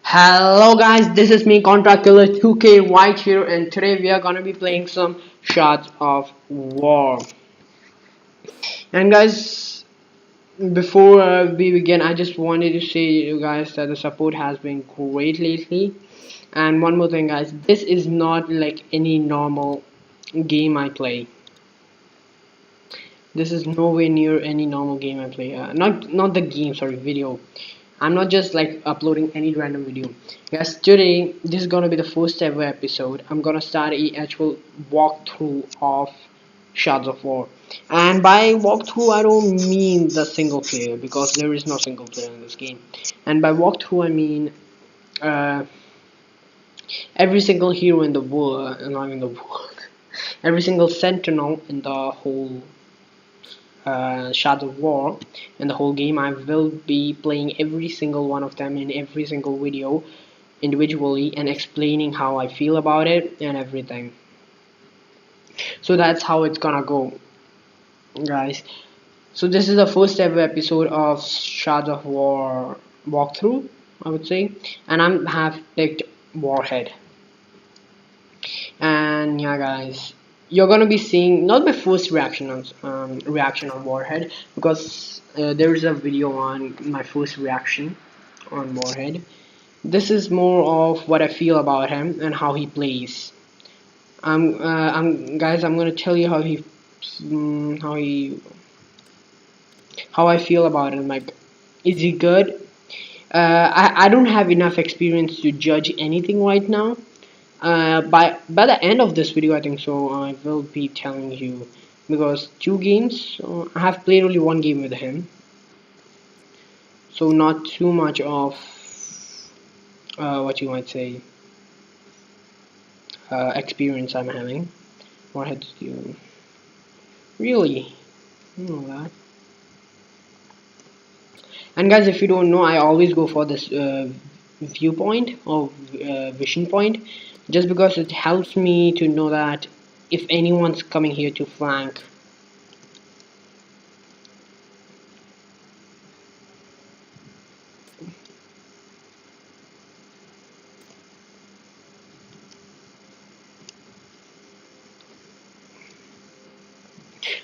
Hello guys, this is me Contract Killer 2K White here, and today we are gonna be playing some Shards of War. And guys, before we begin, I just wanted to say you guys that the support has been great lately. And one more thing guys, this is not like any normal game I play. This is nowhere near any normal game I play. Not the game, sorry, video. I'm not just like uploading any random video. Guys, today this is gonna be the first ever episode. I'm gonna start a actual walkthrough of Shards of War. And by walkthrough I don't mean the single player, because there is no single player in this game. And by walkthrough I mean uh, every single hero in the world, not in the world, every single sentinel in the whole Shards of War in the whole game. I will be playing every single one of them in every single video individually and explaining how I feel about it and everything. So that's how it's gonna go, guys. So this is the first ever episode of Shards of War walkthrough, I would say, and I have picked Warhead. And yeah guys, you're gonna be seeing not my first reaction on Warhead, because there is a video on my first reaction on Warhead. This is more of what I feel about him and how he plays. I'm gonna tell you how I feel about him. Like, is he good? I don't have enough experience to judge anything right now. By the end of this video, I think so, I will be telling you, because two games, I have played only one game with him, so not too much of what you might say experience I'm having. Warhead Steel, really, I don't know that. And guys, if you don't know, I always go for this viewpoint or vision point, just because it helps me to know that if anyone's coming here to flank.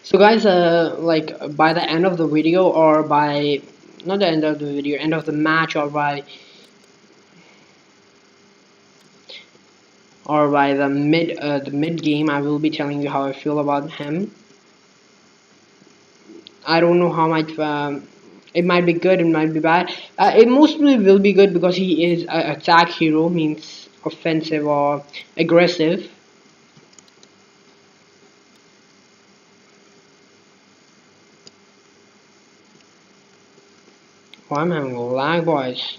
So guys, like by the end of the video, or by not the end of the video, end of the match, or by the mid game, I will be telling you how I feel about him. I don't know how much. It might be good, it might be bad. It mostly will be good, because he is an attack hero, means offensive or aggressive. Oh, I'm having lag, boys.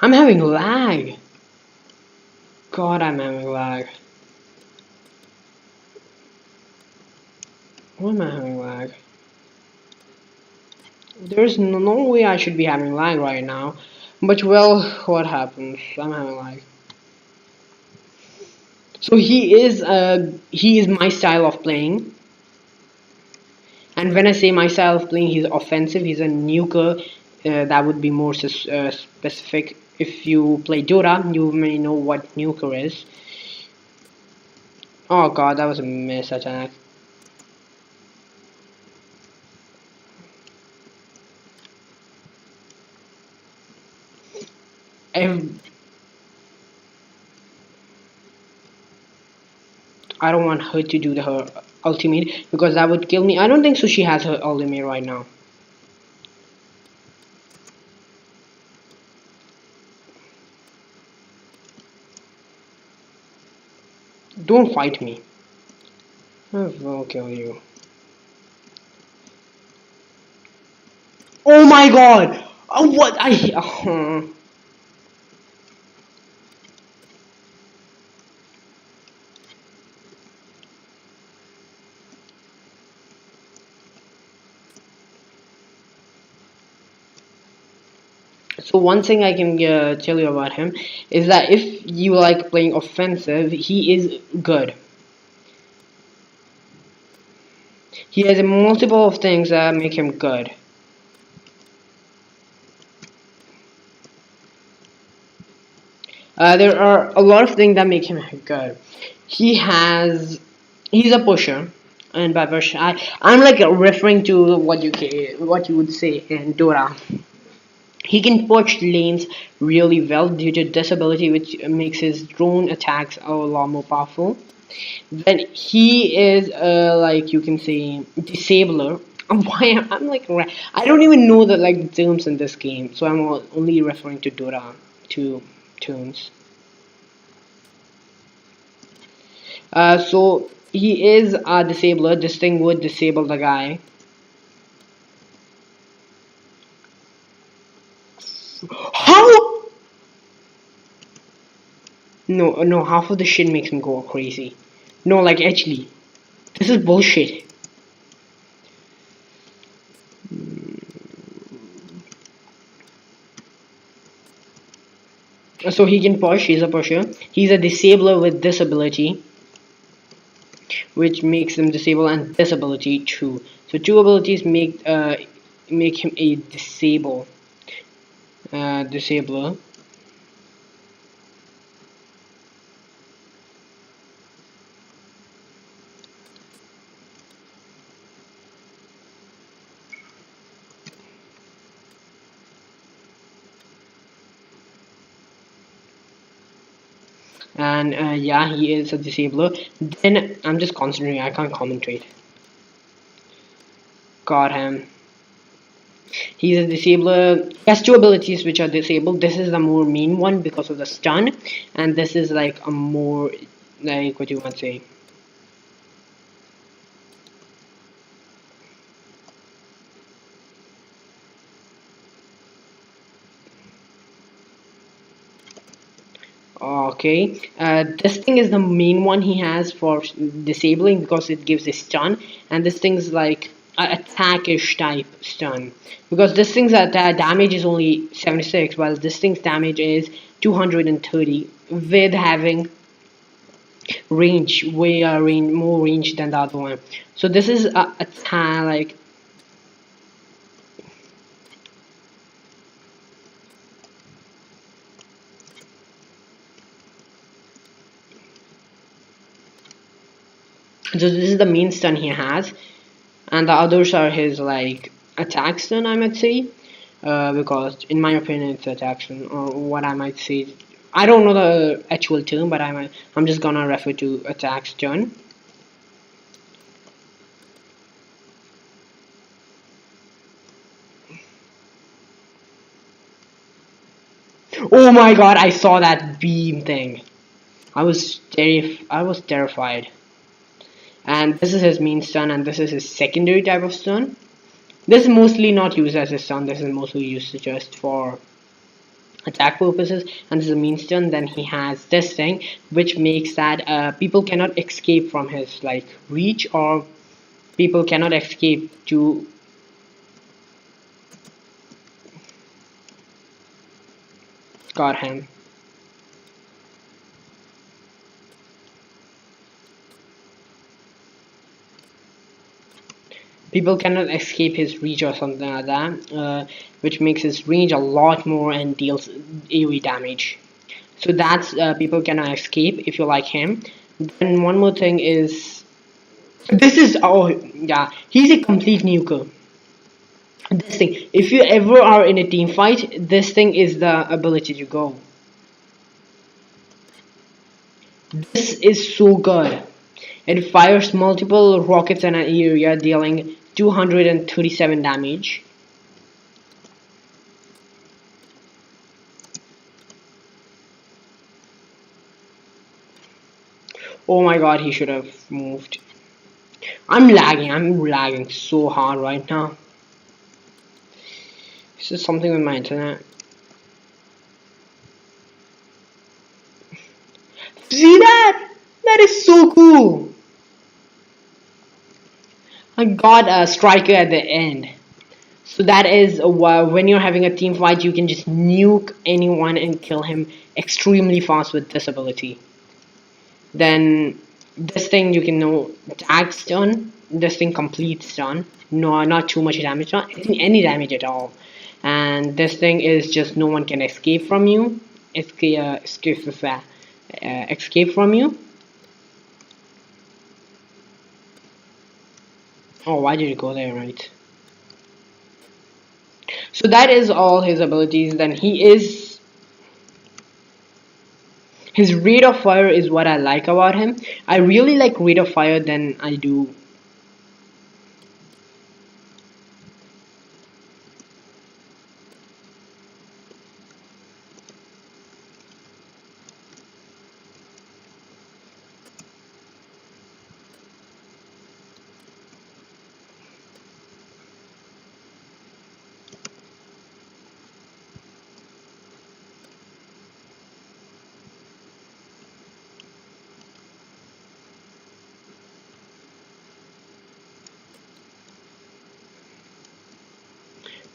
I'm having lag. God, I'm having lag. Why am I having lag? There's no way I should be having lag right now. But well, what happens? I'm having lag. So he is my style of playing. And when I say my style of playing, he's offensive. He's a nuker. That would be more specific. If you play Dota, you may know what nuker is. Oh god, that was a miss attack. I don't want her to do her ultimate, because that would kill me. I don't think so she has her ultimate right now. Don't fight me. I will kill you. Oh my god! Oh, what? So one thing I can tell you about him is that if you like playing offensive, he is good. He has a multiple of things that make him good. There are a lot of things that make him good. He has, he's a pusher, and by push, I'm like referring to what you would say in Dora. He can push lanes really well due to disability, which makes his drone attacks a lot more powerful. Then he is like you can say disabler. I'm like I don't even know the like the terms in this game, so I'm only referring to Dora two terms. So he is a disabler. This thing would disable the guy. How? No, no. Half of the shit makes me go crazy. No, like actually, this is bullshit. So he can push. He's a pusher. He's a disabler with disability, which makes him disable and disability too. So two abilities make him a disabler. And yeah, he is a disabler. Then I'm just concentrating. I can't commentate. Got him. He's a disabler. He has two abilities which are disabled. This is the more mean one because of the stun, and this is like a more like what you want to say. Okay, this thing is the main one he has for disabling because it gives a stun, and this thing's like a attackish type stun because this thing's damage is only 76 while this thing's damage is 230 with having range way more range than the other one. So this is a like so this is the main stun he has, and the others are his like attack stun I might say, because in my opinion it's attack stun or what I might say. I don't know the actual term, but I'm just gonna refer to attack stun. Oh my god, I saw that beam thing. I was terrified. And this is his main stun, and this is his secondary type of stun. This is mostly not used as a stun, this is mostly used just for attack purposes, and this is a main stun. Then he has this thing which makes that people cannot escape from his like reach, or people cannot escape to got him. People cannot escape his reach or something like that, which makes his range a lot more and deals AoE damage. So that's people cannot escape if you like him. Then one more thing is this is oh yeah, he's a complete nuker. This thing, if you ever are in a team fight, this thing is the ability to go. This is so good. It fires multiple rockets in an area, dealing 237 damage. Oh my god, he should have moved. I'm lagging so hard right now. This is something with my internet. See that? That is so cool. I got a striker at the end. So that is when you're having a team fight, you can just nuke anyone and kill him extremely fast with this ability. Then this thing you can know tag stun. This thing complete stun. No, not too much damage, not any damage at all. And this thing is just no one can escape from you. escape from you. Oh, why did you go there, right? So that is all his abilities. Then his rate of fire is what I like about him. I really like rate of fire than I do.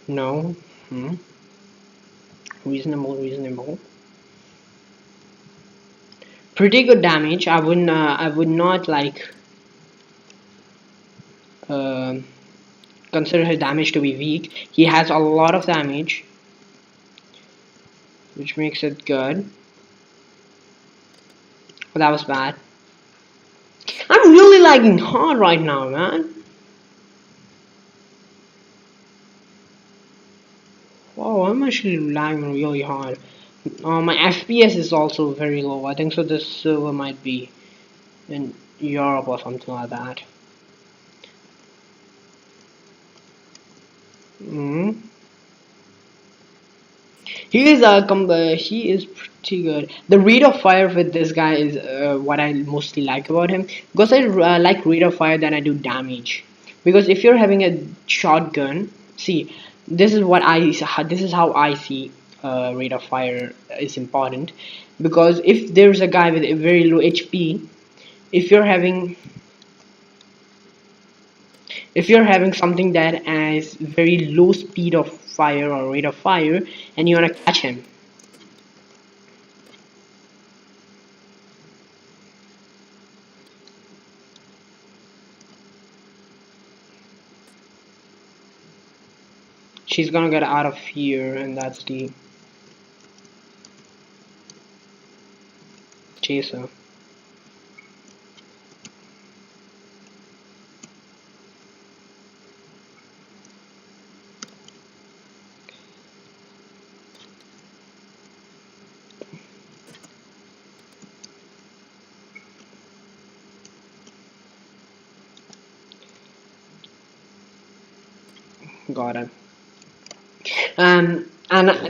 No. Hmm. Reasonable. Pretty good damage. I would not like uh, consider his damage to be weak. He has a lot of damage, which makes it good. But that was bad. I'm really lagging hard right now, man. Wow, I'm actually lagging really hard. My FPS is also very low. I think so. This server might be in Europe or something like that. Mm. He is pretty good. The rate of fire with this guy is what I mostly like about him, because I like rate of fire than I do damage. Because if you're having a shotgun, see, this is how I see rate of fire is important. Because if there's a guy with a very low HP, if you're having something that has very low speed of fire or rate of fire, and you want to catch him. She's gonna get out of here, and that's the chaser. Got it. And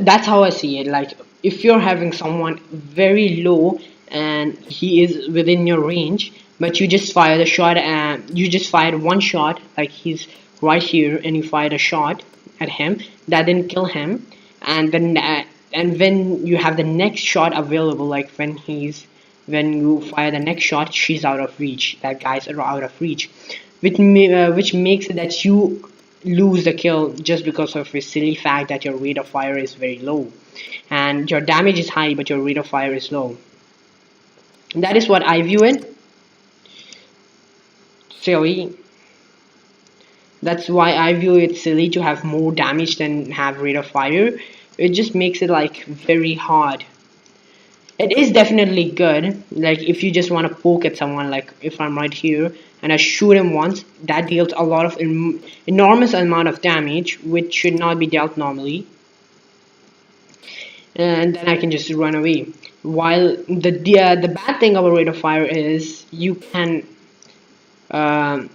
that's how I see it. Like, if you're having someone very low and he is within your range, but you just fired a shot and you just fired one shot, like he's right here, and you fired a shot at him that didn't kill him, and then and when you have the next shot available, like when you fire the next shot, she's out of reach. That guy's out of reach, which makes it that you lose the kill just because of a silly fact that your rate of fire is very low, and your damage is high but your rate of fire is low. That is what I view it. Silly. That's why I view it silly to have more damage than have rate of fire. It just makes it like very hard. It is definitely good, like if you just want to poke at someone, like if I'm right here and I shoot him once, that deals a lot of enormous amount of damage, which should not be dealt normally, and then I can just run away. While the bad thing about rate of fire is you can um,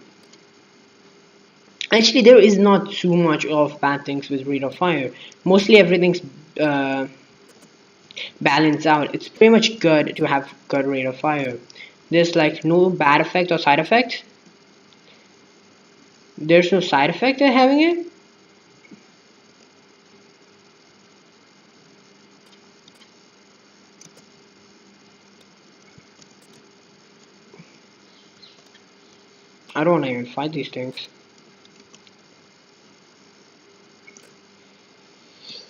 actually there is not too much of bad things with rate of fire. Mostly everything's uh, balance out. It's pretty much good to have good rate of fire. There's like no bad effect or side effect. There's no side effect of having it. I don't want to even fight these things.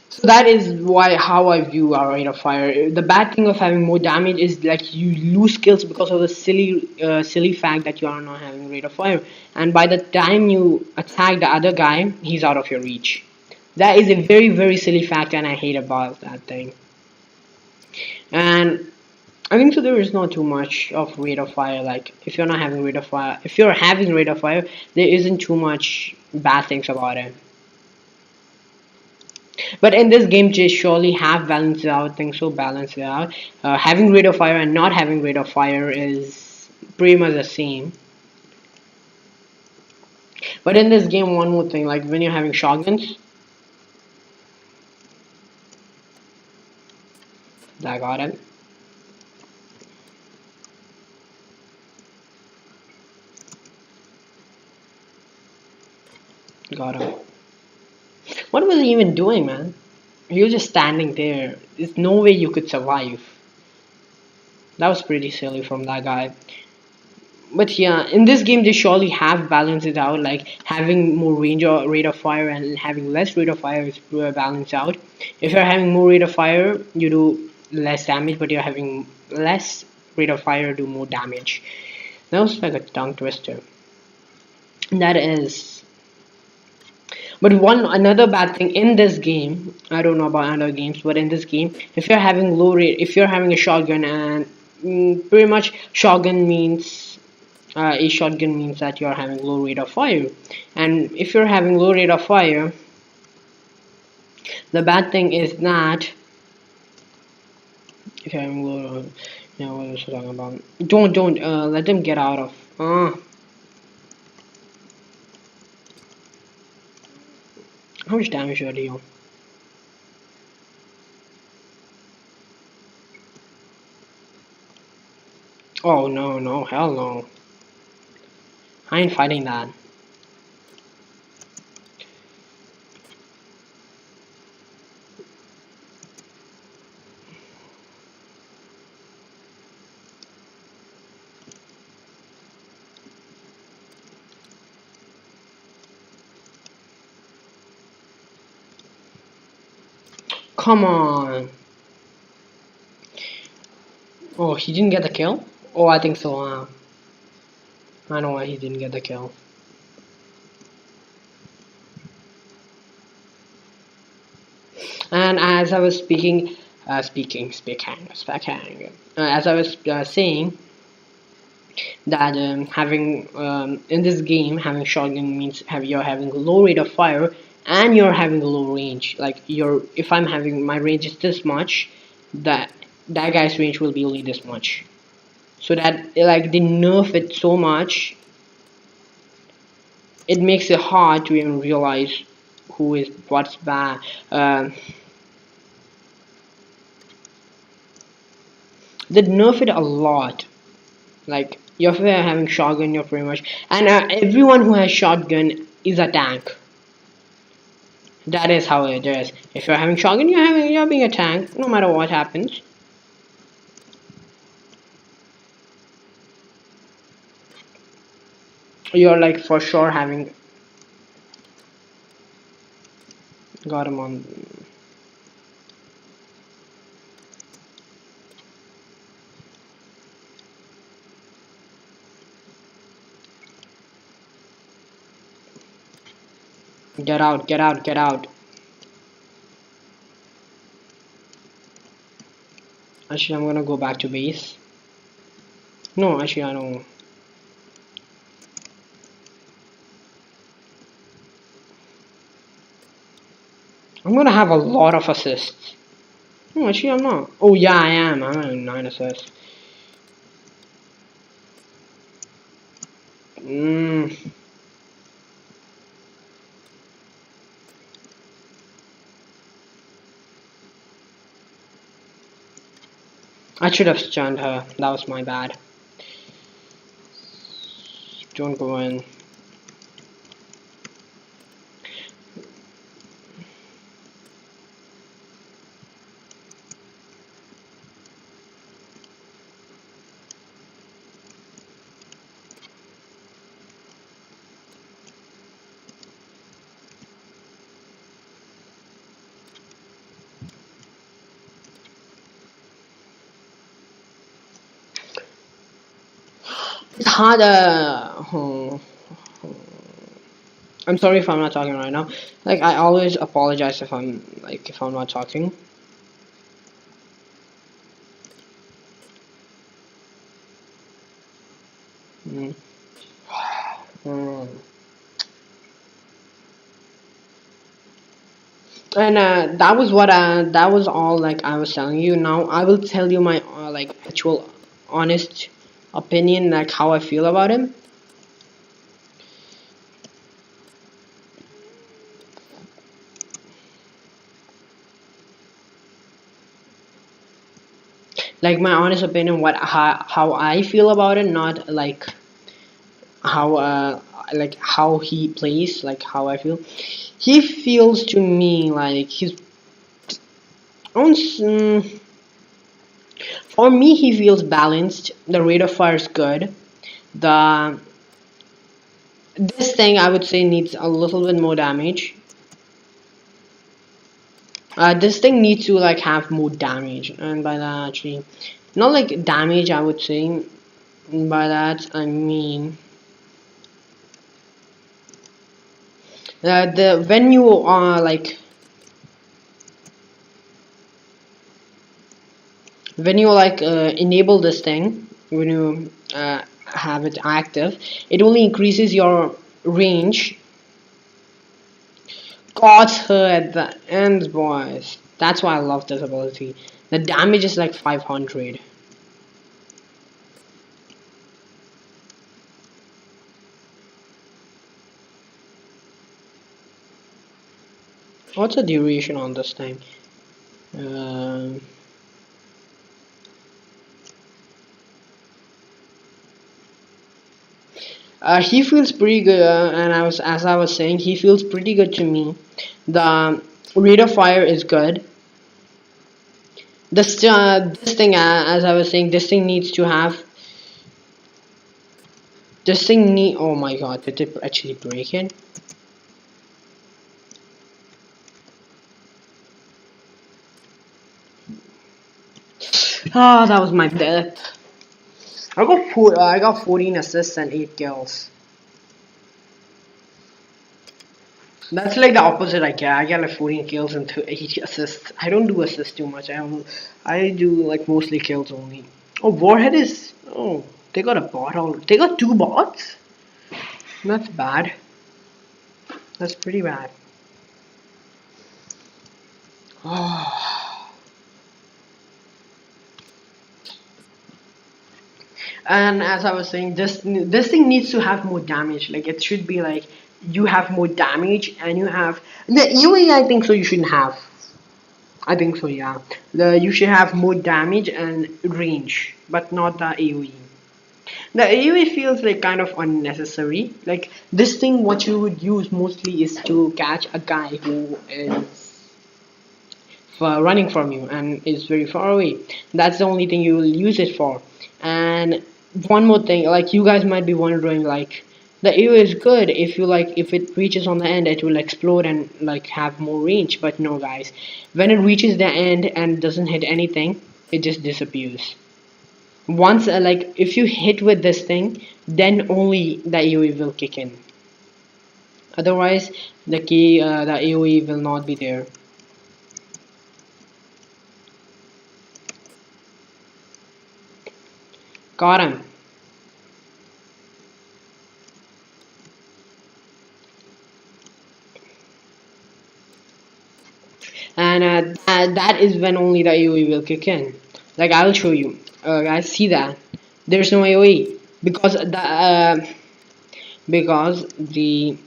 So that is how I view our rate of fire. The bad thing of having more damage is like you lose skills because of the silly fact that you are not having rate of fire, and by the time you attack the other guy, he's out of your reach. That is a very silly fact, and I hate about that thing. And I think so there is not too much of rate of fire. Like if you're not having rate of fire, if you're having rate of fire, there isn't too much bad things about it. But in this game, they surely have balanced it out. Things so balanced it out. Having rate of fire and not having rate of fire is pretty much the same. But in this game, one more thing, like when you're having shotguns, I got it. Got him. What was he even doing, man? He was just standing there. There's no way you could survive. That was pretty silly from that guy. But yeah, in this game they surely have balanced it out. Like having more range or rate of fire and having less rate of fire is balanced out. If you're having more rate of fire, you do less damage, but you're having less rate of fire, do more damage. That was like a tongue twister. That is. But one another bad thing in this game, I don't know about other games, but in this game, if you're having low rate, if you're having a shotgun and pretty much shotgun means a shotgun means that you're having low rate of fire, and if you're having low rate of fire, the bad thing is that if you're having low, yeah, what was I talking about? Don't let them get out of. How much damage do I deal? Oh no, no, hell no! I ain't fighting that. Come on! Oh, he didn't get the kill? Oh, I think so. I know why he didn't get the kill. And as I was speaking, as I was saying that having in this game having shotgun means you're having a low rate of fire and you're having a low range. Like if I'm having my range is this much, that guy's range will be only this much. So that like they nerf it so much, it makes it hard to even realize who is what's bad. They nerf it a lot. Like you're having shotgun, you're pretty much, and everyone who has shotgun is a tank. That is how it is. If you're having shotgun, you're being a tank, no matter what happens. You're like for sure having got him on. Get out, get out, get out. Actually, I'm gonna go back to base. No, actually, I don't. I'm gonna have a lot of assists. No, actually, I'm not. Oh, yeah, I am. I'm at 9 assists. I should have stunned her. That was my bad. Don't go in. It's harder. I'm sorry if I'm not talking right now. Like I always apologize if I'm not talking. Hmm. And that was all like I was telling you. Now I will tell you my like actual honest opinion, like how I feel about him. Like my honest opinion, how I feel about it, not like how like how he plays, like how I feel. He feels to me like he's on. For me, he feels balanced. The rate of fire is good. The This thing I would say needs a little bit more damage. This thing needs to like have more damage, and by that actually, not like damage. I would say by that I mean the when you are like enable this thing, when you have it active, it only increases your range. Got her at the end, boys. That's why I love this ability. The damage is like 500. What's the duration on this thing? Um, he feels pretty good, and as I was saying, he feels pretty good to me. The rate of fire is good. This thing, as I was saying, this thing need. Oh my God! Did it actually break it? Ah, that was my death. I got 14 assists and 8 kills. That's like the opposite I get. I get like 14 kills and 8 assists. I don't do assists too much. I do like mostly kills only. Oh, Warhead is. Oh, they got a bot. They got 2 bots? That's bad. That's pretty bad. Oh. And as I was saying, this thing needs to have more damage. Like it should be like you have more damage and you have the EOE. I think so. You shouldn't have. I think so. Yeah. You should have more damage and range, but not the AOE. The AoE feels like kind of unnecessary. Like this thing, what you would use mostly is to catch a guy who is running from you and is very far away. That's the only thing you will use it for. And one more thing, like you guys might be wondering, like the AoE is good if you like if it reaches on the end, it will explode and like have more range. But no, guys, when it reaches the end and doesn't hit anything, it just disappears. Once like if you hit with this thing, then only the AoE will kick in. Otherwise the AoE will not be there. Got him. And that is when only the AoE will kick in. Like I'll show you. Guys, see that there's no AoE because the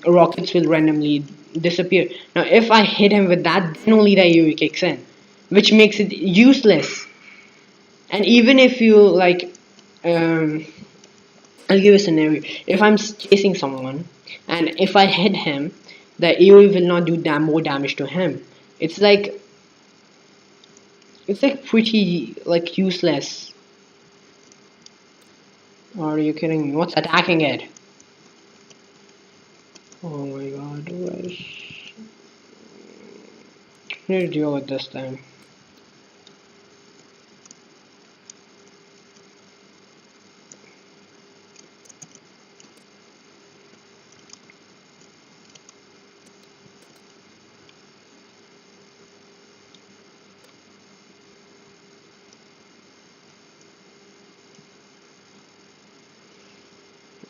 rockets will randomly disappear. Now if I hit him with that, then only the AoE kicks in, which makes it useless. And even if you like um, I'll give a scenario. If I'm chasing someone and if I hit him, the AoE will not do more damage to him. It's like pretty like useless. Are you kidding me? What's attacking it? Oh my God, guys. I need to deal with this thing.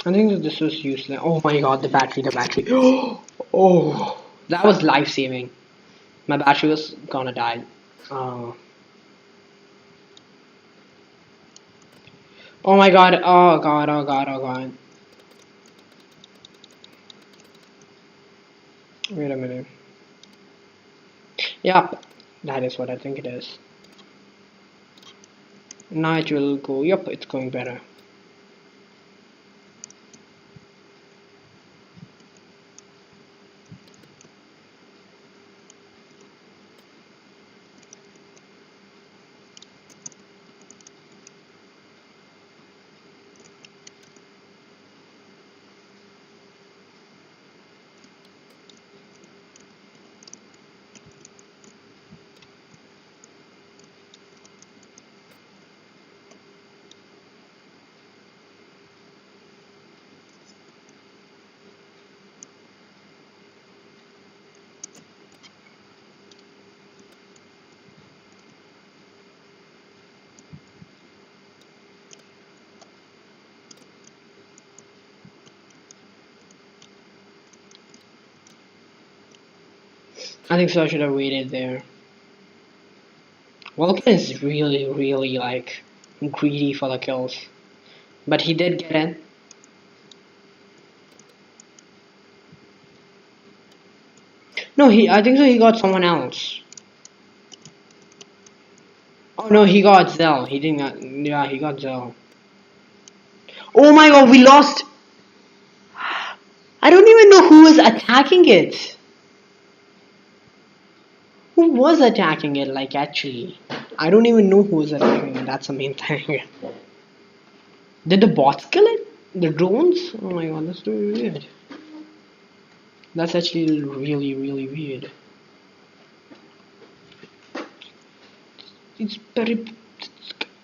I think that this was useless. Oh my god, the battery, the battery. Oh, that was life saving. My battery was gonna die. Uh, oh my god, oh god, oh god, oh god. Wait a minute. Yep, that is what I think it is. Now it will go. Yep, it's going better. I think so. I should have waited there. Vulcan is really, really like greedy for the kills, but he did get in. No, he. I think so. He got someone else. Oh no, he got Zell. He didn't. Yeah, he got Zell. Oh my god, we lost. I don't even know who was attacking it. Who was attacking it? Like actually, I don't even know who was attacking it. That's the main thing. Did the bots kill it? The drones? Oh my god, that's really weird. That's actually really, really weird. It's very.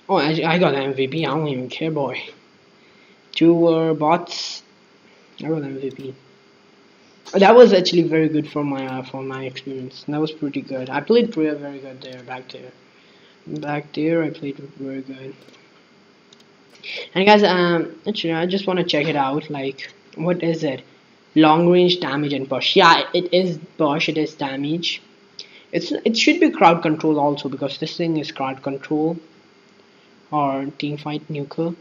Oh, I got an MVP. I don't even care, boy. Two were bots. I got an MVP. That was actually very good for my experience. That was pretty good. I played very good there, back there. Back there, I played very good. And guys, actually, I just want to check it out. Like, what is it? Long range damage and push. Yeah, it is push. It is damage. It should be crowd control also because this thing is crowd control or team fight nuker.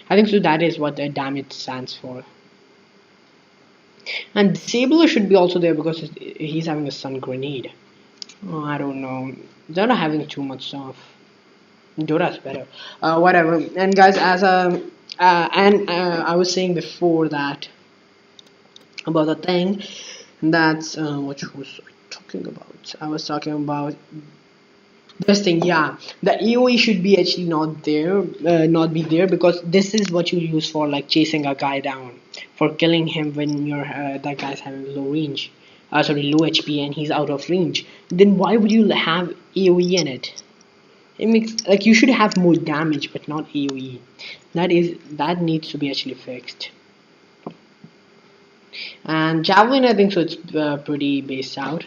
I think so. That is what the damage stands for. And disabler should be also there because he's having a stun grenade. Oh, I don't know. They're not having too much stuff. Dora's better. Whatever. And guys, as I was saying before that about the thing that's what was I talking about? I was talking about this thing. Yeah, the AOE should be actually not there, not be there because this is what you use for like chasing a guy down, for killing him when you're that guy's having low range. Sorry, low HP and he's out of range. Then why would you have AOE in it? It makes like you should have more damage but not AoE. That needs to be actually fixed. And javelin, I think so. It's pretty based out.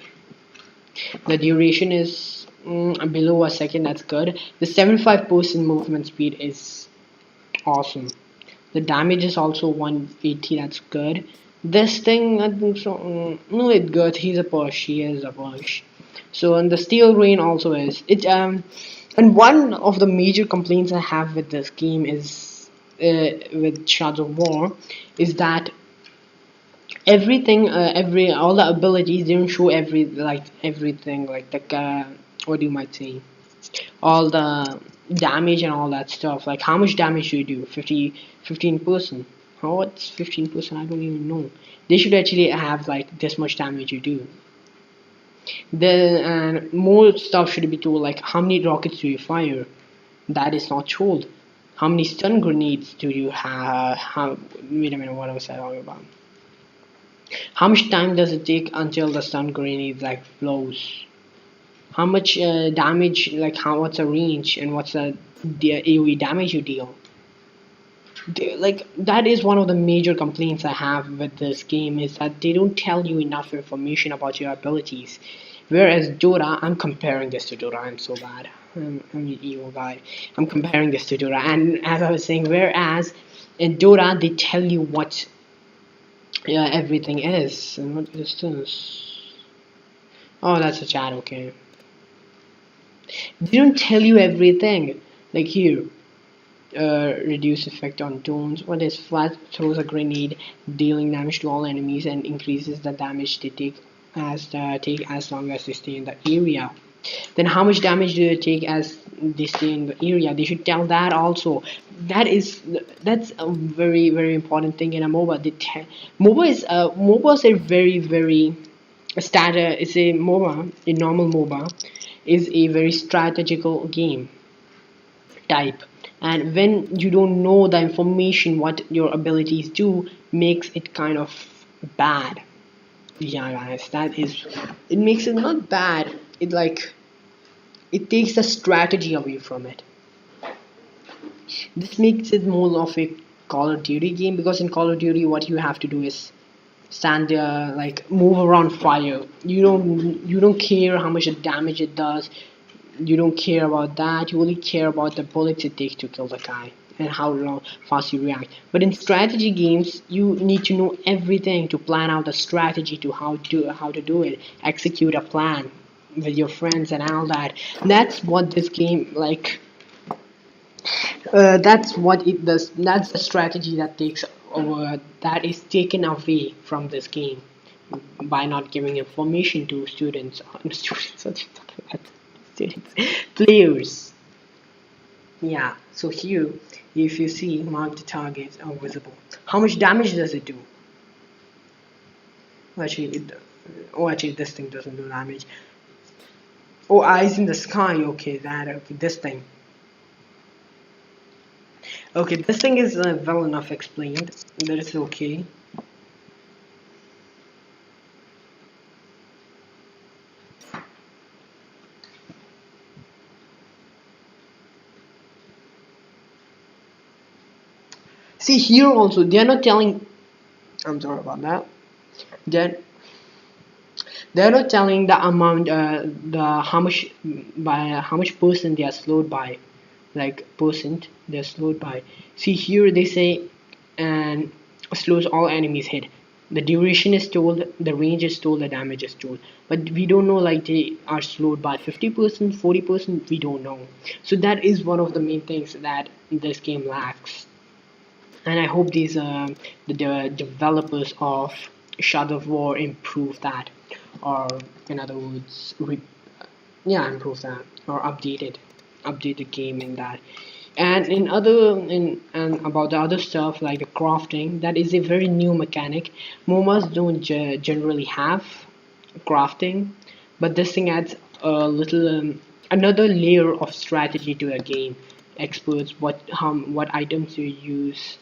The duration is below a second. That's good. The 75% movement speed is awesome. The damage is also 180. That's good. This thing, I think so. No, it's good. He's a push. He is a push. So and the steel rain also is it. And one of the major complaints I have with this game is with Shards of War is that everything, all the abilities they don't show everything like the what you might say, all the damage and all that stuff. Like how much damage do you do? 15%. How what's 15%? I don't even know. They should actually have like this much damage you do. Then more stuff should be told, like how many rockets do you fire? That is not told. How many stun grenades do you have? Wait a minute, what was I talking about? How much time does it take until the stun grenade like blows? How much damage, like what's the range and what's the AoE damage you deal? Like that is one of the major complaints I have with this game is that they don't tell you enough information about your abilities. Whereas Dora, I'm comparing this to Dora. I'm so bad. I'm an evil guy. I'm comparing this to Dora, and as I was saying, whereas In Dota, they tell you what everything is. And what is this? Oh, that's a chat. Okay. They don't tell you everything. Like here, reduce effect on tones. What is flat throws a grenade, dealing damage to all enemies and increases the damage they take as long as they stay in the area. Then how much damage do they take as they stay in the area? They should tell that also. That's a very important thing in a MOBA. MOBA is a very it's a MOBA, a normal MOBA is a very strategical game type, and when you don't know the information what your abilities do, makes it kind of bad. Yeah guys, that is, it makes it not bad, it like, it takes the strategy away from it. This makes it more of a Call of Duty game, because in Call of Duty what you have to do is stand there, like move around fire. You don't care how much damage it does. You don't care about that. You only care about the bullets it takes to kill the guy and how long fast you react. But in strategy games, you need to know everything to plan out a strategy to how to do it, execute a plan with your friends and all that. That's what this game like. That's what it does. That's the strategy that takes over. That is taken away from this game by not giving information to students. Students, what you talking about? Students, players. Yeah. So here, if you see, mark the targets are visible. How much damage does it do? Actually, actually, this thing doesn't do damage. Oh, eyes in the sky. Okay, that. Okay, this thing. Okay, this thing is well enough explained. That is okay. See here also, they are not telling. I'm sorry about that. They're they're not telling the amount, the how much percent they are slowed by, like percent they're slowed by. See here they say, and slows all enemies hit. The duration is told, the range is told, the damage is told, but we don't know like they are slowed by 50%, 40%. We don't know. So that is one of the main things that this game lacks, and I hope these the developers of Shadow of War improve that, or in other words, yeah, improve that, or update the game in that. And in other in and about the other stuff like the crafting, that is a very new mechanic. MOMAs don't generally have crafting, but this thing adds a little another layer of strategy to the game. Experts what items you use,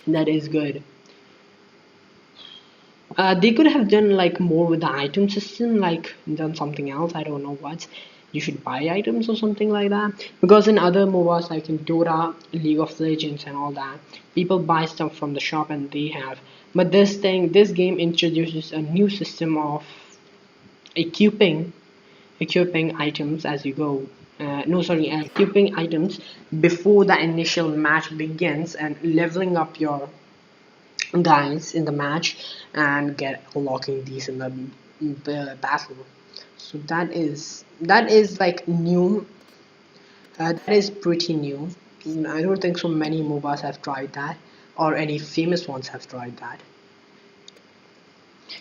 that is good. They could have done like more with the item system, like done something else. I don't know what. You should buy items or something like that. Because in other MOBAs like in Dota, League of Legends, and all that, people buy stuff from the shop and they have. But this game introduces a new system of equipping, equipping items as you go. No, sorry, equipping items before the initial match begins and leveling up your guys in the match and get unlocking these in the battle. So that is like new. That is pretty new. I don't think so many MOBAs have tried that, or any famous ones have tried that.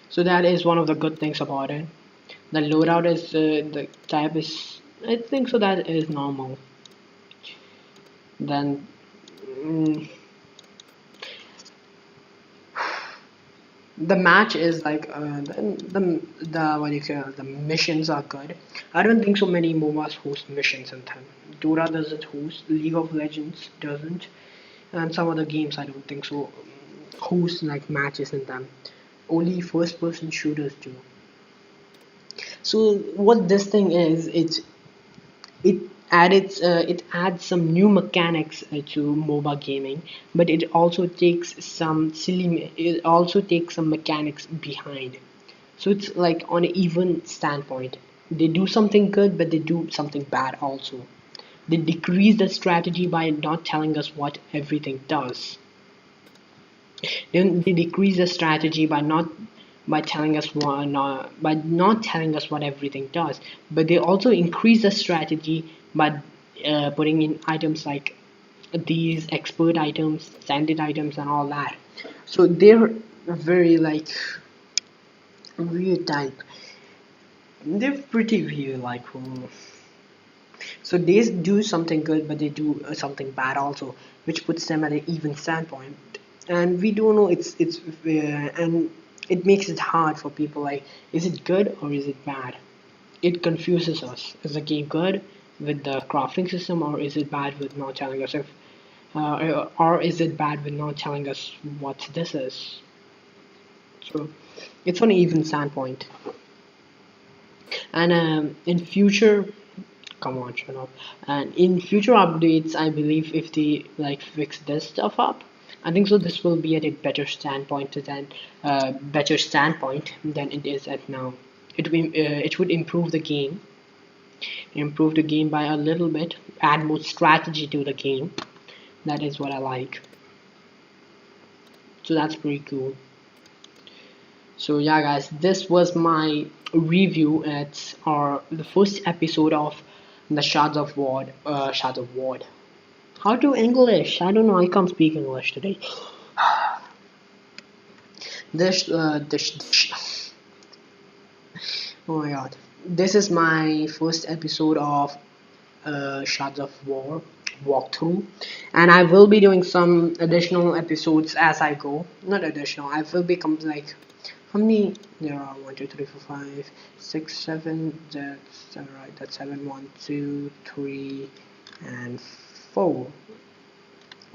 So that is one of the good things about it. The loadout is the type is, I think so, that is normal. Then the match is like the what do you call, the missions are good. I don't think so many MOBAs host missions in them. Dota doesn't host, League of Legends doesn't, and some other games I don't think so host like matches in them. Only first person shooters do. So what this thing is, it it adds some new mechanics to MOBA gaming, but it also takes some mechanics behind. So it's like on an even standpoint. They do something good, but they do something bad also. They decrease the strategy by not telling us what everything does. They decrease the strategy by not by telling us what by not telling us what everything does, but they also increase the strategy by putting in items like these expert items, standard items, and all that. So they're very like weird type. They're pretty weird, like so they do something good, but they do something bad also, which puts them at an even standpoint. And we don't know and it makes it hard for people. Like, is it good or is it bad? It confuses us. Is the game good with the crafting system, or is it bad with not telling us if, or is it bad with not telling us what this is? So it's on an even standpoint. And in future, come on, shut up. And in future updates, I believe if they like fix this stuff up, I think so this will be at a better standpoint than it is at now. It would improve the game by a little bit, add more strategy to the game. That is what I like. So that's pretty cool. So yeah, guys, this was my review at the first episode of the Shards of War. Shards of War. How to English? I don't know. I can't speak English today. This. Oh my god. This is my first episode of Shards of War walkthrough, and I will be doing some additional episodes as I go. Not additional. I will become like how many there are 1 2 3 4 5 6 7 that's right, that's 7 1 2 3 and 4.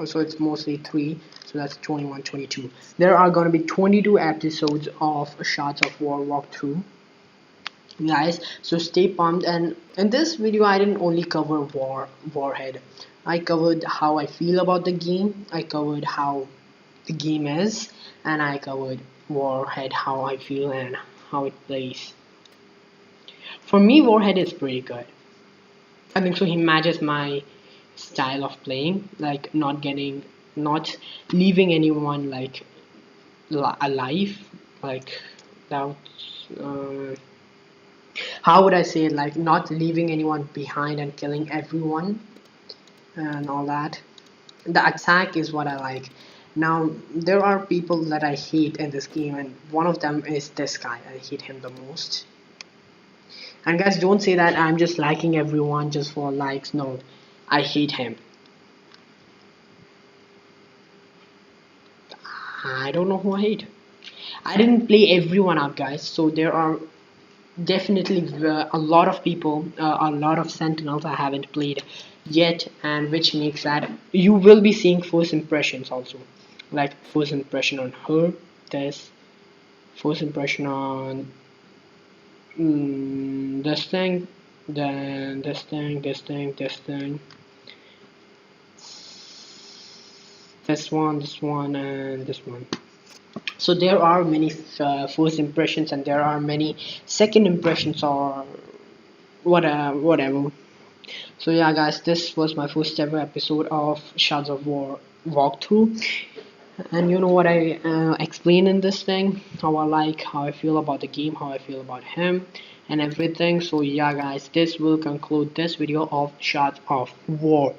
So it's mostly 3, so that's 21 22. There are going to be 22 episodes of Shards of War walkthrough, guys, so stay pumped. And in this video I didn't only cover Warhead. I covered how I feel about the game, I covered how the game is, and I covered Warhead, how I feel and how it plays. For me, Warhead is pretty good. I think so he matches my style of playing, like not leaving anyone like alive, like without how would I say it, like not leaving anyone behind and killing everyone and all that. The attack is what I like. Now there are people that I hate in this game, and one of them is this guy. I hate him the most. And guys, don't say that I'm just liking everyone just for likes. No, I hate him. I don't know who I hate. I didn't play everyone out, guys, so there are definitely a lot of people, a lot of sentinels I haven't played yet, and which makes that you will be seeing first impressions also, like first impression on her, this, first impression on this thing, then this thing, this thing, this thing, this one, and this one. So there are many first impressions, and there are many second impressions, or whatever. So yeah, guys, this was my first ever episode of Shards of War walkthrough, and you know what I explain in this thing, how I like, how I feel about the game, how I feel about him, and everything. So yeah, guys, this will conclude this video of Shards of War.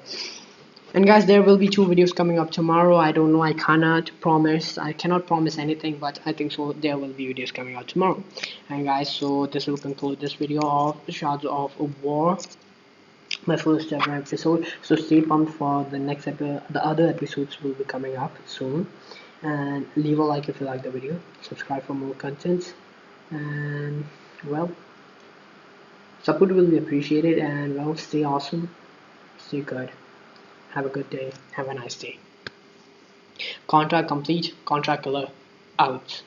And guys, there will be 2 videos coming up tomorrow. I don't know, I cannot promise anything, but I think so there will be videos coming out tomorrow. And guys, so this will conclude this video of Shards of War, my first ever episode. So stay pumped for the next episode. The other episodes will be coming up soon, and leave a like if you like the video, subscribe for more content, and well, support will be appreciated. And well, stay awesome, stay good, have a good day, have a nice day. Contract complete, contract color out.